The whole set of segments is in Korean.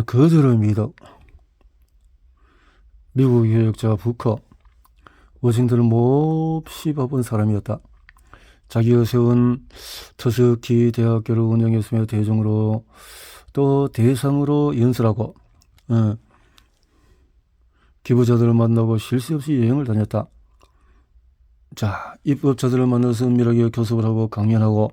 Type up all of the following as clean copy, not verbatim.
그들을 믿어. 미국 교역자 부커. 워싱턴을 몹시 바쁜 사람이었다. 자기가 세운 터스키 대학교를 운영했으며 대중으로 또 대상으로 연설하고 기부자들을 만나고 쉴 새 없이 여행을 다녔다. 자, 입법자들을 만나서 은밀하게 교섭을 하고 강연하고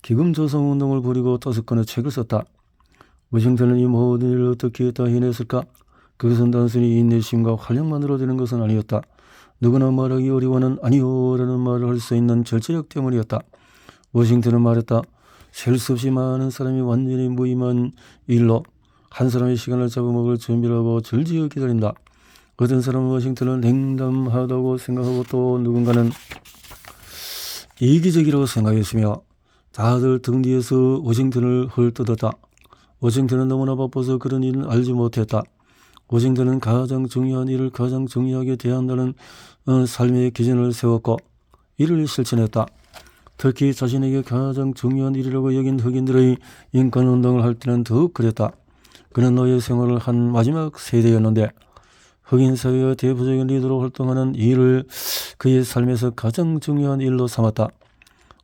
기금 조성 운동을 벌이고 5건의 책을 썼다. 워싱턴은 이 모든 일을 어떻게 다 해냈을까? 그것은 단순히 인내심과 활력만으로 되는 것은 아니었다. 누구나 말하기 어려워하는 아니요라는 말을 할 수 있는 절제력 때문이었다. 워싱턴은 말했다. 셀 수 없이 많은 사람이 완전히 무의미한 일로 한 사람의 시간을 잡아먹을 준비를 하고 절지어 기다린다. 어떤 사람은 워싱턴을 냉담하다고 생각하고 또 누군가는 이기적이라고 생각했으며 다들 등 뒤에서 워싱턴을 헐뜯었다. 워싱턴은 너무나 바빠서 그런 일은 알지 못했다. 워싱턴은 가장 중요한 일을 가장 중요하게 대한다는 삶의 기준을 세웠고 이를 실천했다. 특히 자신에게 가장 중요한 일이라고 여긴 흑인들의 인권운동을 할 때는 더욱 그랬다. 그는 노예 생활을 한 마지막 세대였는데 흑인 사회의 대표적인 리더로 활동하는 일을 그의 삶에서 가장 중요한 일로 삼았다.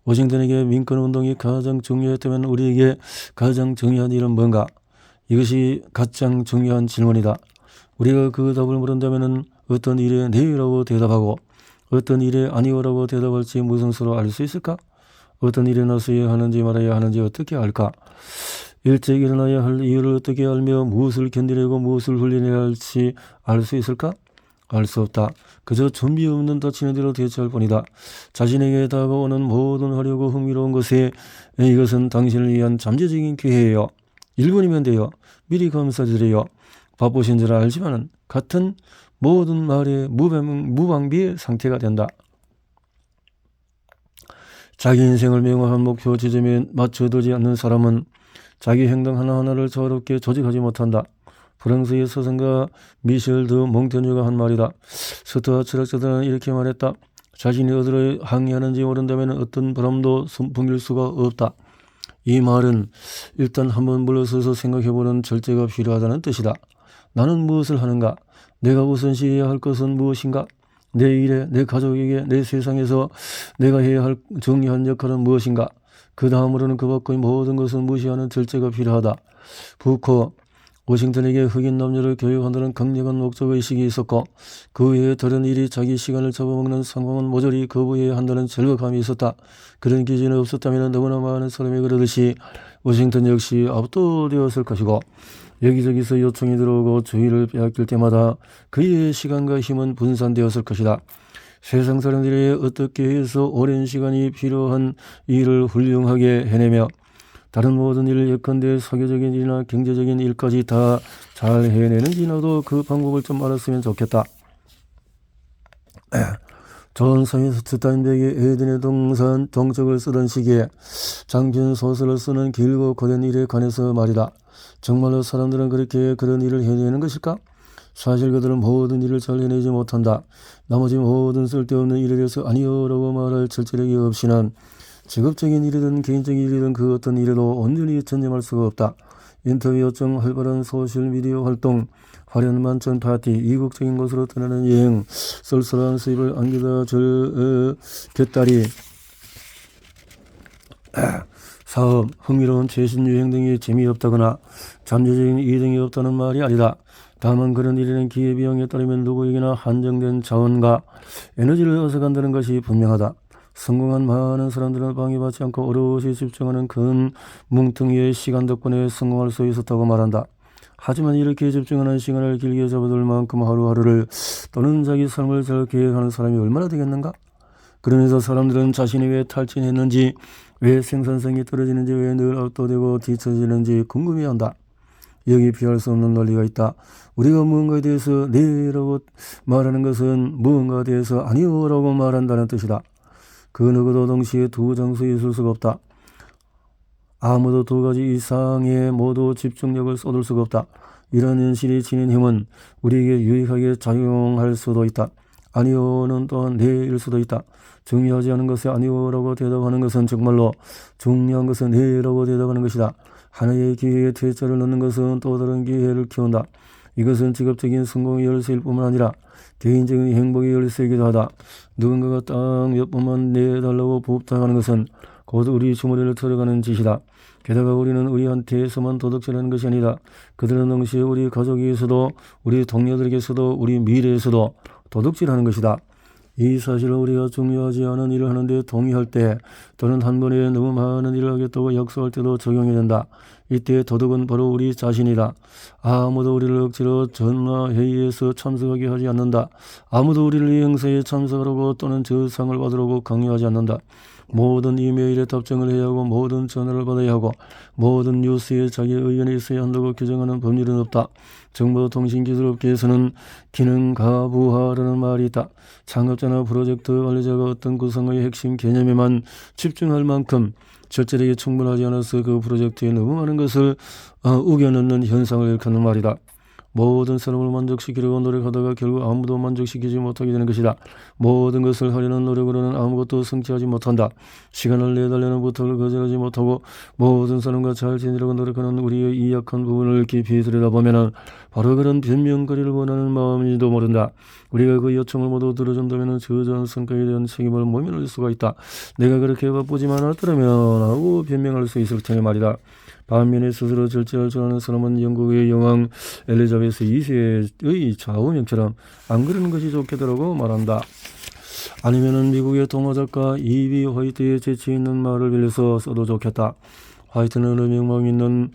워싱턴에게 민권운동이 가장 중요했다면 우리에게 가장 중요한 일은 뭔가? 이것이 가장 중요한 질문이다. 우리가 그 답을 물은다면 어떤 일에 네라고 대답하고 어떤 일에 아니오라고 대답할지 무슨 수로 알 수 있을까? 어떤 일에 나서야 하는지 말아야 하는지 어떻게 알까? 일찍 일어나야 할 이유를 어떻게 알며 무엇을 견디려고 무엇을 훈련해야 할지 알 수 있을까? 알 수 없다. 그저 준비 없는 다치는 대로 대처할 뿐이다. 자신에게 다가오는 모든 하려고 흥미로운 것에 이것은 당신을 위한 잠재적인 기회예요. 1분이면 돼요. 미리 감사드려요. 바쁘신 줄 알지만 같은 모든 말에 무방비의 상태가 된다. 자기 인생을 명확한 목표 지점에 맞춰두지 않는 사람은 자기 행동 하나하나를 조화롭게 조직하지 못한다. 프랑스의 서성가 미셸 드 몽테뉴가 한 말이다. 스토아 철학자들은 이렇게 말했다. 자신이 어디로 항해하는지 모른다면 어떤 바람도 풍길 수가 없다. 이 말은 일단 한번 물러서서 생각해보는 절제가 필요하다는 뜻이다. 나는 무엇을 하는가? 내가 우선시해야 할 것은 무엇인가? 내 일에, 내 가족에게, 내 세상에서 내가 해야 할 중요한 역할은 무엇인가? 그 다음으로는 그 밖의 모든 것은 무시하는 절제가 필요하다. 부커 워싱턴에게 흑인 남녀를 교육한다는 강력한 목적의식이 있었고 그 외에 다른 일이 자기 시간을 잡아먹는 상황은 모조리 거부해야 한다는 절박함이 있었다. 그런 기준이 없었다면 너무나 많은 사람이 그러듯이 워싱턴 역시 압도되었을 것이고 여기저기서 요청이 들어오고 주의를 빼앗길 때마다 그의 시간과 힘은 분산되었을 것이다. 세상 사람들이 어떻게 해서 오랜 시간이 필요한 일을 훌륭하게 해내며 다른 모든 일을 예컨대 사교적인 일이나 경제적인 일까지 다 잘 해내는지 나도 그 방법을 좀 알았으면 좋겠다. 존 스타인백이 에덴의 동적을 쓰던 시기에 장편 소설을 쓰는 길고 고된 일에 관해서 말이다. 정말로 사람들은 그렇게 그런 일을 해내는 것일까? 사실 그들은 모든 일을 잘 해내지 못한다. 나머지 모든 쓸데없는 일에 대해서 아니요라고 말할 절제력이 없이는 직업적인 일이든 개인적인 일이든 그 어떤 일에도 온전히 전념할 수가 없다. 인터뷰 요청, 활발한 소셜미디어 활동, 화려한 만찬 파티, 이국적인 곳으로 떠나는 여행, 쏠쏠한 수입을 안기다 곁다리, 사업, 흥미로운 최신 유행 등이 재미없다거나 잠재적인 이득이 없다는 말이 아니다. 다만 그런 일에는 기회비용에 따르면 누구에게나 한정된 자원과 에너지를 얻어간다는 것이 분명하다. 성공한 많은 사람들은 방해받지 않고 오롯이 집중하는 큰 뭉텅이의 시간 덕분에 성공할 수 있었다고 말한다. 하지만 이렇게 집중하는 시간을 길게 잡아둘 만큼 하루하루를 또는 자기 삶을 잘 계획하는 사람이 얼마나 되겠는가? 그러면서 사람들은 자신이 왜 탈진했는지, 왜 생산성이 떨어지는지, 왜 늘 압도되고 뒤처지는지 궁금해한다. 여기 피할 수 없는 논리가 있다. 우리가 무언가에 대해서 네라고 말하는 것은 무언가에 대해서 아니요라고 말한다는 뜻이다. 그 누구도 동시에 두 장소에 있을 수가 없다. 아무도 두 가지 이상의 모두 집중력을 쏟을 수가 없다. 이런 현실이 지닌 힘은 우리에게 유익하게 작용할 수도 있다. 아니요는 또한 네일 수도 있다. 중요하지 않은 것에 아니요라고 대답하는 것은 정말로 중요한 것은 네라고 대답하는 것이다. 하나의 기회에 퇴짜를 넣는 것은 또 다른 기회를 키운다. 이것은 직업적인 성공의 열쇠일 뿐만 아니라 개인적인 행복의 열쇠이기도 하다. 누군가가 딱 몇 번만 내달라고 부탁하는 것은 곧 우리 주머니를 털어가는 짓이다. 게다가 우리는 우리한테서만 도둑질하는 것이 아니다. 그들은 동시에 우리 가족에서도 우리 동료들에게서도 우리 미래에서도 도둑질하는 것이다. 이 사실을 우리가 중요하지 않은 일을 하는데 동의할 때 또는 한 번에 너무 많은 일을 하겠다고 약속할 때도 적용이 된다. 이때 도둑은 바로 우리 자신이다. 아무도 우리를 억지로 전화회의에서 참석하게 하지 않는다. 아무도 우리를 이 행사에 참석하라고 또는 저 상을 받으라고 강요하지 않는다. 모든 이메일에 답장을 해야 하고 모든 전화를 받아야 하고 모든 뉴스에 자기 의견이 있어야 한다고 규정하는 법률은 없다. 정보통신기술업계에서는 기능가부화라는 말이 있다. 창업자나 프로젝트 관리자가 어떤 구성의 핵심 개념에만 집중할 만큼 절제력이 충분하지 않아서 그 프로젝트에 너무 많은 것을 우겨넣는 현상을 일컫는 말이다. 모든 사람을 만족시키려고 노력하다가 결국 아무도 만족시키지 못하게 되는 것이다. 모든 것을 하려는 노력으로는 아무것도 성취하지 못한다. 시간을 내달라는 부탁을 거절하지 못하고 모든 사람과 잘 지내려고 노력하는 우리의 이 약한 부분을 깊이 들여다보면 바로 그런 변명거리를 원하는 마음인지도 모른다. 우리가 그 요청을 모두 들어준다면 저조한 성과에 대한 책임을 모면할 수가 있다. 내가 그렇게 바쁘지만 않았더라면 하고 변명할 수 있을 텐데 말이다. 반면에 스스로 절제할 줄 아는 사람은 영국의 여왕 엘리자베스 2세의 좌우명처럼 안 그러는 것이 좋겠다라고 말한다. 아니면은 미국의 동화작가 이비 화이트의 재치 있는 말을 빌려서 써도 좋겠다. 화이트는 명망 있는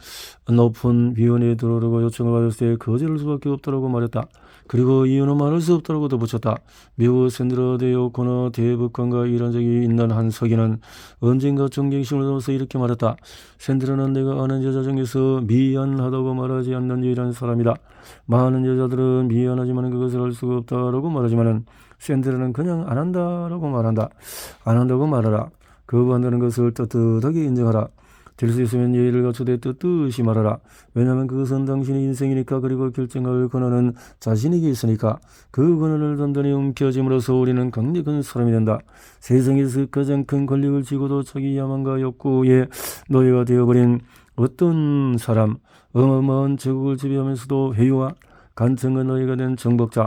높은 위원회에 들어오라고 요청을 받았을 때 거절할 수밖에 없다라고 말했다. 그리고 이유는 말할 수 없다라고 덧붙였다. 미국 샌드라 데오코너 대법관과 일한 적이 있는 한 서기는 언젠가 존경심을 담아서 이렇게 말했다. 샌드라는 내가 아는 여자 중에서 미안하다고 말하지 않는 유일한 사람이다. 많은 여자들은 미안하지만 그것을 할 수가 없다라고 말하지만 샌드라는 그냥 안 한다라고 말한다. 안 한다고 말하라. 거부한다는 것을 떳떳하게 인정하라. 될 수 있으면 예의를 갖추되 뜻뜻이 말하라. 왜냐하면 그것은 당신의 인생이니까. 그리고 결정할 권한은 자신에게 있으니까. 그 권한을 단단히 움켜쥐므로써 우리는 강력한 사람이 된다. 세상에서 가장 큰 권력을 쥐고도 자기 야망과 욕구의 노예가 되어버린 어떤 사람, 어마어마한 제국을 지배하면서도 회유와 간청과 노예가 된 정복자,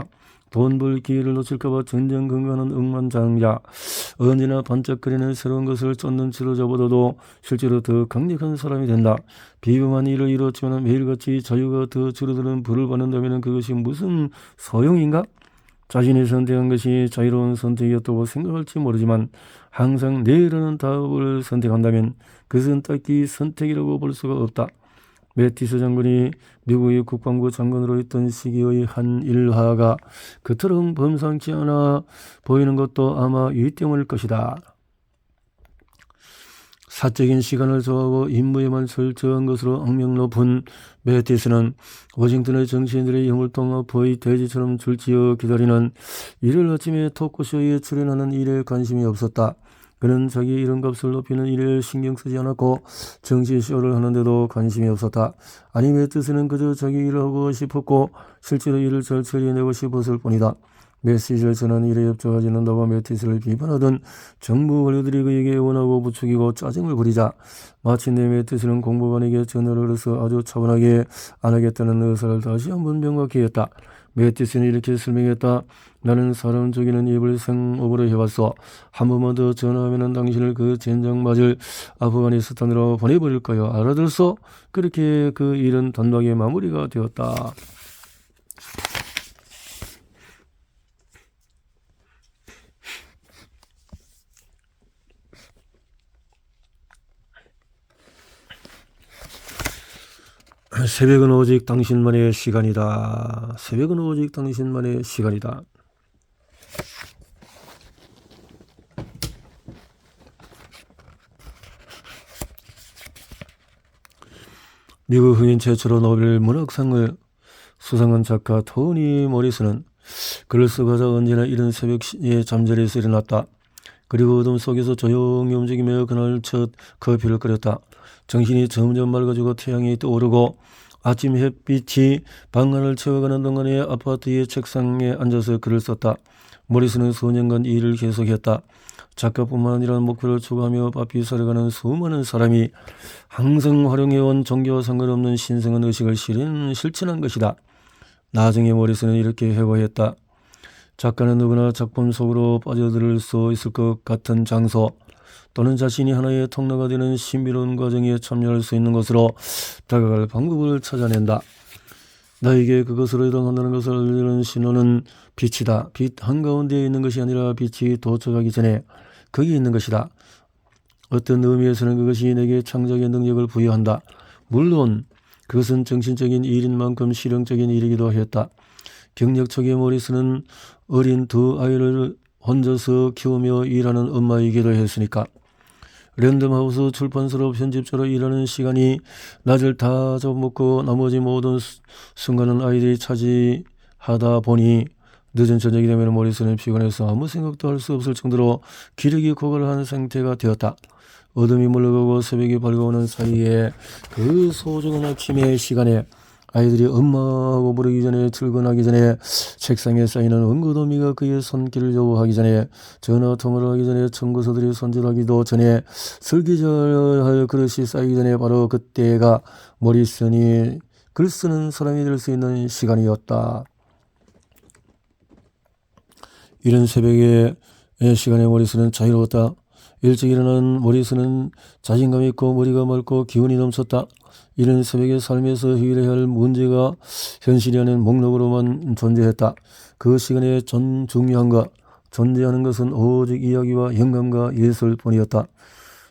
돈 벌 기회를 놓칠까봐 전쟁 건강한 억만장자, 언제나 반짝거리는 새로운 것을 쫓는 지도자보다도 실제로 더 강력한 사람이 된다. 비범한 일을 이루었지만 매일같이 자유가 더 줄어드는 불을 받는다면 그것이 무슨 소용인가? 자신이 선택한 것이 자유로운 선택이었다고 생각할지 모르지만 항상 내라는 답을 선택한다면 그것은 딱히 선택이라고 볼 수가 없다. 매티스 장군이 미국의 국방부 장관으로 있던 시기의 한 일화가 그처럼 범상치 않아 보이는 것도 아마 이 때문일 것이다. 사적인 시간을 좋아하고 임무에만 철저한 것으로 악명 높은 매티스는 워싱턴의 정치인들의 영물통합의 돼지처럼 줄지어 기다리는 일요일 아침에 토크쇼에 출연하는 일에 관심이 없었다. 그는 자기 이름값을 높이는 일에 신경 쓰지 않았고 정치쇼를 하는데도 관심이 없었다. 아니 매티스는 그저 자기 일을 하고 싶었고 실제로 일을 잘 처리해내고 싶었을 뿐이다. 메시지를 전하는 일에 협조하지 않는다고 매티스를 비판하던 정부 관료들이 그에게 원하고 부추기고 짜증을 부리자 마침내 매티스는 공보관에게 전화를 걸어서 아주 차분하게 안 하겠다는 의사를 다시 한번 명확히 했다. 매티스는 이렇게 설명했다. 나는 사람 죽이는 입을 생업으로 해왔어. 한 번만 더 전화하면 당신을 그 젠장 맞을 아프가니스탄으로 보내버릴 거야. 알아들었어? 그렇게 그 일은 단박에 마무리가 되었다. 새벽은 오직 당신만의 시간이다. 새벽은 오직 당신만의 시간이다. 미국 흑인 최초로 노벨 문학상을 수상한 작가 토니 모리스는 글을 쓰고자 언제나 이른 새벽에 잠자리에서 일어났다. 그리고 어둠 속에서 조용히 움직이며 그날 첫 커피를 끓였다. 정신이 점점 맑아지고 태양이 떠오르고 아침 햇빛이 방 안을 채워가는 동안에 아파트의 책상에 앉아서 글을 썼다. 모리스는 수년간 이 일을 계속했다. 작가뿐만 아니라 목표를 추구하며 바삐 살아가는 수많은 사람이 항상 활용해온 종교와 상관없는 신성한 의식을 실천한 것이다. 나중에 모리스는 이렇게 회고했다. 작가는 누구나 작품 속으로 빠져들 수 있을 것 같은 장소 또는 자신이 하나의 통로가 되는 신비로운 과정에 참여할 수 있는 것으로 다가갈 방법을 찾아낸다. 나에게 그것으로 이동한다는 것을 알리는 신호는 빛이다. 빛 한가운데에 있는 것이 아니라 빛이 도착하기 전에 거기 있는 것이다. 어떤 의미에서는 그것이 내게 창작의 능력을 부여한다. 물론 그것은 정신적인 일인 만큼 실용적인 일이기도 했다. 경력 초기의 모리스는 어린 두 아이를 혼자서 키우며 일하는 엄마이기도 했으니까. 랜덤하우스 출판사로 편집자로 일하는 시간이 낮을 다 잡아먹고 나머지 모든 순간은 아이들이 차지하다 보니 늦은 저녁이 되면 모리스는 피곤해서 아무 생각도 할 수 없을 정도로 기력이 고갈한 상태가 되었다. 어둠이 물러가고 새벽이 밝아오는 사이에 그 소중한 아침의 시간에 아이들이 엄마하고 부르기 전에 출근하기 전에 책상에 쌓이는 은고더미가 그의 손길을 여부하기 전에 전화통화를 하기 전에 청구서들이 손질하기도 전에 설기절할 그릇이 쌓이기 전에 바로 그때가 모리슨이 글 쓰는 사람이 될 수 있는 시간이었다. 이른 새벽의 시간에 모리슨은 자유로웠다. 일찍 일어난 모리슨은 자신감 있고 머리가 맑고 기운이 넘쳤다. 이른 새벽의 삶에서 해결해야 할 문제가 현실이 아닌 목록으로만 존재했다. 그 시간에 중요한 존재하는 것은 오직 이야기와 영감과 예술뿐이었다.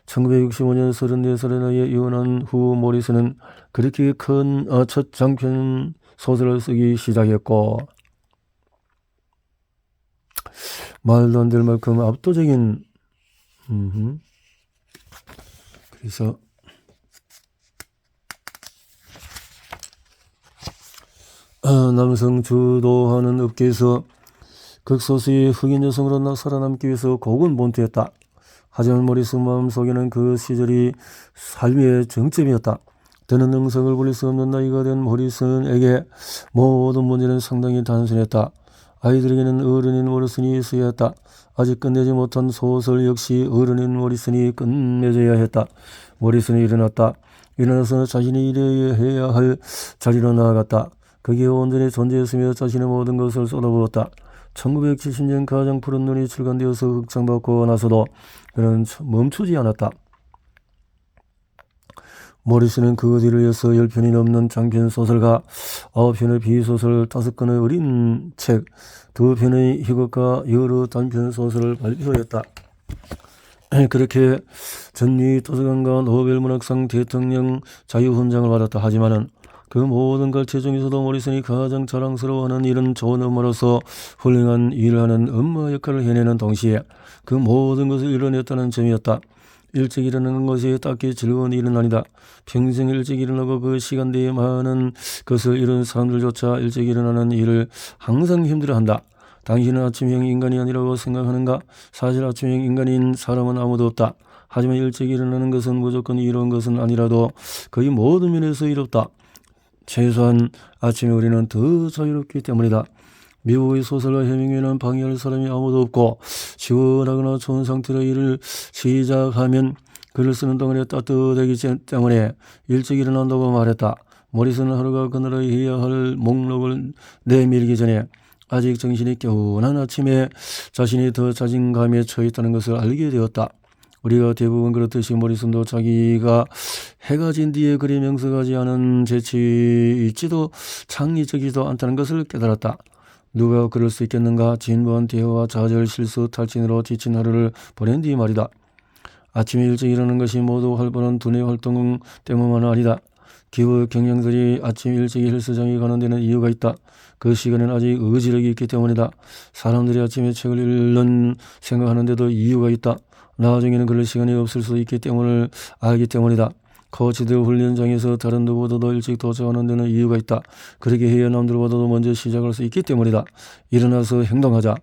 1965년 34살의 나이에 이혼한 후 모리슨은 그렇게 큰 첫 장편 소설을 쓰기 시작했고 말도 안 될 만큼 압도적인 그래서 남성 주도하는 업계에서 극소수의 흑인 여성으로 살아남기 위해서 고군분투했다. 하지만 모리슨 마음속에는 그 시절이 삶의 정점이었다. 더는 능성을 부릴 수 없는 나이가 된 모리슨에게 모든 문제는 상당히 단순했다. 아이들에게는 어른인 모리슨이 있어야 했다. 아직 끝내지 못한 소설 역시 어른인 모리슨이 끝맺어야 했다. 모리슨이 일어났다. 일어나서 자신이 일해야 할 자리로 나아갔다. 거기에 온전히 존재했으며 자신의 모든 것을 쏟아부었다. 1970년 가장 푸른 눈이 출간되어서 극찬받고 나서도 그는 멈추지 않았다. 모리슨은 그 뒤를 이어서 10편이 넘는 장편 소설과 9편의 비소설, 5권의 어린 책, 2편의 희곡과 여러 단편 소설을 발표했다. 그렇게 전위 도서관과 노벨 문학상, 대통령 자유훈장을 받았다. 하지만은 그 모든 갈채 중에서도 모리슨이 가장 자랑스러워하는 일은 좋은 엄마로서 훌륭한 일을 하는 엄마 역할을 해내는 동시에 그 모든 것을 이뤄냈다는 점이었다. 일찍 일어나는 것이 딱히 즐거운 일은 아니다. 평생 일찍 일어나고 그 시간대에 많은 것을 이룬 사람들조차 일찍 일어나는 일을 항상 힘들어한다. 당신은 아침형 인간이 아니라고 생각하는가? 사실 아침형 인간인 사람은 아무도 없다. 하지만 일찍 일어나는 것은 무조건 이로운 것은 아니라도 거의 모든 면에서 이롭다. 최소한 아침에 우리는 더 자유롭기 때문이다. 미국의 소설가 해밍웨이는 방해할 사람이 아무도 없고 시원하거나 좋은 상태로 일을 시작하면 글을 쓰는 동안에 따뜻하기 때문에 일찍 일어난다고 말했다. 모리슨은 하루가 그날의 해야 할 목록을 내밀기 전에 아직 정신이 개운한 아침에 자신이 더 자신감에 처해 있다는 것을 알게 되었다. 우리가 대부분 그렇듯이 모리슨도 자기가 해가 진 뒤에 그리 명석하지 않은 재치 있지도 창의적이지도 않다는 것을 깨달았다. 누가 그럴 수 있겠는가? 진부한 대화와 좌절, 실수, 탈진으로 지친 하루를 보낸 뒤 말이다. 아침에 일찍 일어나는 것이 모두 활발한 두뇌 활동 때문만 아니다. 기후 경영들이 아침 일찍 헬스장에 가는 데는 이유가 있다. 그 시간에는 아직 의지력이 있기 때문이다. 사람들이 아침에 책을 읽는 생각하는데도 이유가 있다. 나중에는 그럴 시간이 없을 수 있기 때문을 알기 때문이다. 코치들 훈련장에서 다른 누구보다도 일찍 도착하는 데는 이유가 있다. 그렇게 해야 남들보다도 먼저 시작할 수 있기 때문이다. 일어나서 행동하자.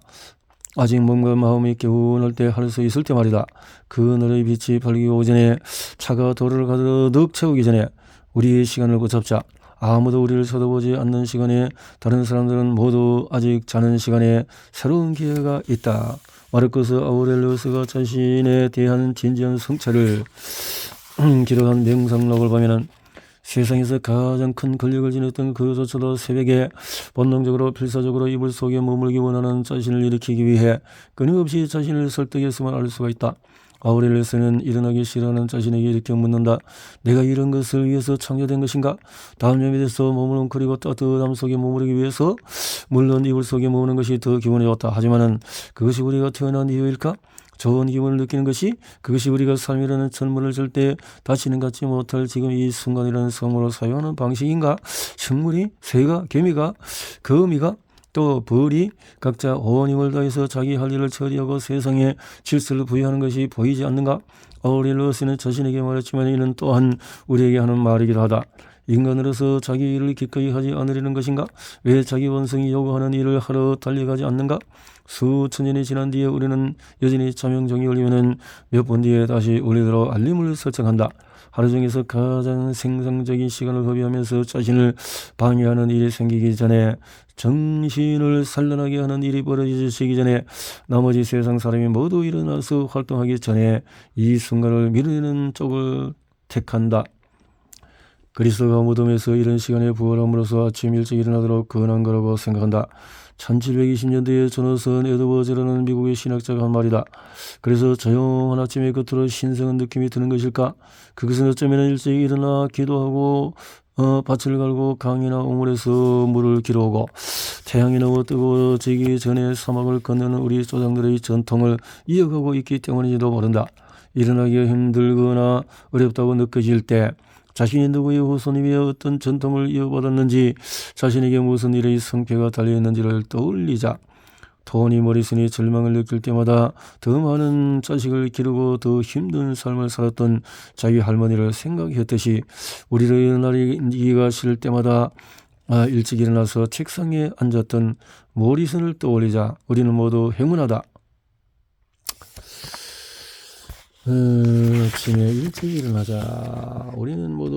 아직 몸과 마음이 개운할 때 할 수 있을 때 말이다. 그날의 빛이 밝기 오전에 차가 도로를 가득 채우기 전에 우리의 시간을 붙잡자. 아무도 우리를 쳐다보지 않는 시간에 다른 사람들은 모두 아직 자는 시간에 새로운 기회가 있다. 마르코스 아우렐리우스가 자신에 대한 진지한 성찰을 기록한 명상록을 보면은 세상에서 가장 큰 권력을 지녔던 그조차도 새벽에 본능적으로 필사적으로 이불 속에 머물기 원하는 자신을 일으키기 위해 끊임없이 자신을 설득했음을 알 수가 있다. 아우렐리우스는 일어나기 싫어하는 자신에게 이렇게 묻는다. 내가 이런 것을 위해서 창조된 것인가? 다음 점에 대해서 머무른거리고 따뜻함 속에 머무르기 위해서 물론 이불 속에 머무는 것이 더 기분이 좋다. 하지만은 그것이 우리가 태어난 이유일까? 좋은 기분을 느끼는 것이 그것이 우리가 삶이라는 천문을 절대 다시는 갖지 못할 지금 이 순간이라는 선물을 사용하는 방식인가? 식물이, 새가, 개미가, 거미가 또 벌이 각자 온 힘을 다해서 자기 할 일을 처리하고 세상에 질서를 부여하는 것이 보이지 않는가? 아우렐리우스는 자신에게 말했지만 이는 또한 우리에게 하는 말이기도 하다. 인간으로서 자기 일을 기꺼이 하지 않으려는 것인가? 왜 자기 본성이 요구하는 일을 하러 달려가지 않는가? 수천 년이 지난 뒤에 우리는 여전히 자명종이 울리면은 몇 분 뒤에 다시 울리도록 알림을 설정한다. 하루 중에서 가장 생산적인 시간을 허비하면서 자신을 방해하는 일이 생기기 전에 정신을 산란하게 하는 일이 벌어지기 전에 나머지 세상 사람이 모두 일어나서 활동하기 전에 이 순간을 미루는 쪽을 택한다. 그리스도가 무덤에서 이런 시간에 부활함으로써 아침 일찍 일어나도록 권한 거라고 생각한다. 1720년대에 조나선 에드워즈라는 미국의 신학자가 한 말이다. 그래서 조용한 아침에 겉으로 신성한 느낌이 드는 것일까? 그것은 어쩌면 일찍 일어나 기도하고 밭을 갈고 강이나 우물에서 물을 길어오고 태양이 너무 뜨거워지기 전에 사막을 건너는 우리 조상들의 전통을 이어가고 있기 때문인지도 모른다. 일어나기가 힘들거나 어렵다고 느껴질 때 자신이 누구의 후손이며 어떤 전통을 이어받았는지 자신에게 무슨 일의 성패가 달려있는지를 떠올리자. 토니 모리슨이 절망을 느낄 때마다 더 많은 자식을 기르고 더 힘든 삶을 살았던 자기 할머니를 생각했듯이 우리를 일어나기가 싫을 때마다 일찍 일어나서 책상에 앉았던 모리슨을 떠올리자. 우리는 모두 행운하다. 아침에 일찍 일어나자. 우리는 모두